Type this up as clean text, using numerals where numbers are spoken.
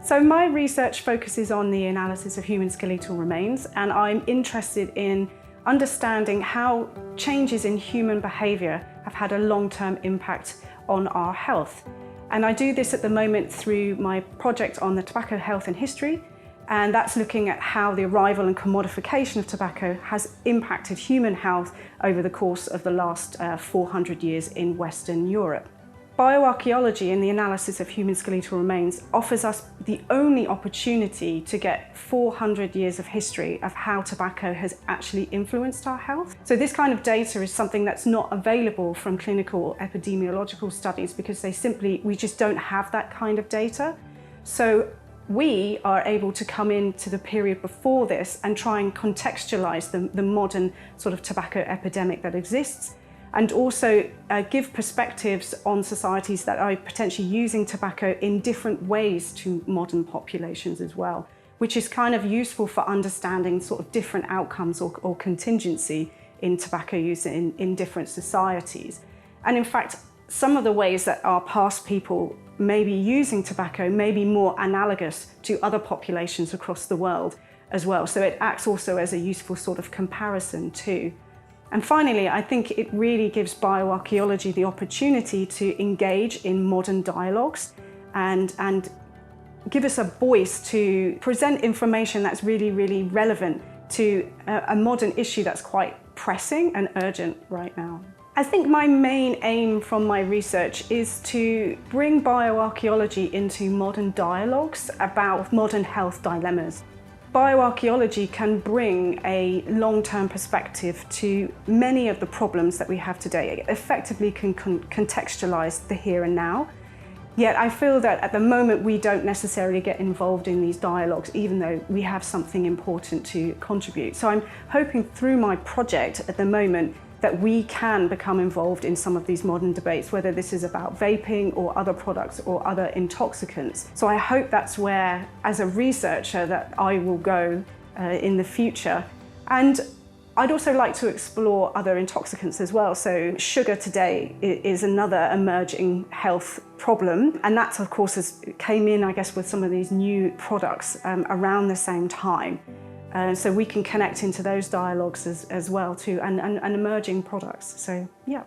So my research focuses on the analysis of human skeletal remains, and I'm interested in understanding how changes in human behaviour have had a long-term impact on our health. And I do this at the moment through my project on the tobacco health and history, and that's looking at how the arrival and commodification of tobacco has impacted human health over the course of the last 400 years in Western Europe. Bioarchaeology and the analysis of human skeletal remains offers us the only opportunity to get 400 years of history of how tobacco has actually influenced our health. So this kind of data is something that's not available from clinical or epidemiological studies because we just don't have that kind of data. So we are able to come into the period before this and try and contextualize the modern sort of tobacco epidemic that exists, and also give perspectives on societies that are potentially using tobacco in different ways to modern populations as well, which is kind of useful for understanding sort of different outcomes or contingency in tobacco use in different societies. And in fact, some of the ways that our past people may be using tobacco may be more analogous to other populations across the world as well. So it acts also as a useful sort of comparison too. And finally, I think it really gives bioarchaeology the opportunity to engage in modern dialogues and give us a voice to present information that's really, really relevant to a modern issue that's quite pressing and urgent right now. I think my main aim from my research is to bring bioarchaeology into modern dialogues about modern health dilemmas. Bioarchaeology can bring a long-term perspective to many of the problems that we have today. It effectively can contextualize the here and now. Yet I feel that at the moment we don't necessarily get involved in these dialogues, even though we have something important to contribute. So I'm hoping through my project at the moment that we can become involved in some of these modern debates, whether this is about vaping or other products or other intoxicants. So I hope that's where, as a researcher, that I will go in the future. And I'd also like to explore other intoxicants as well. So sugar today is another emerging health problem. And that, of course, came in, I guess, with some of these new products around the same time. So we can connect into those dialogues as well too, and emerging products. So yeah.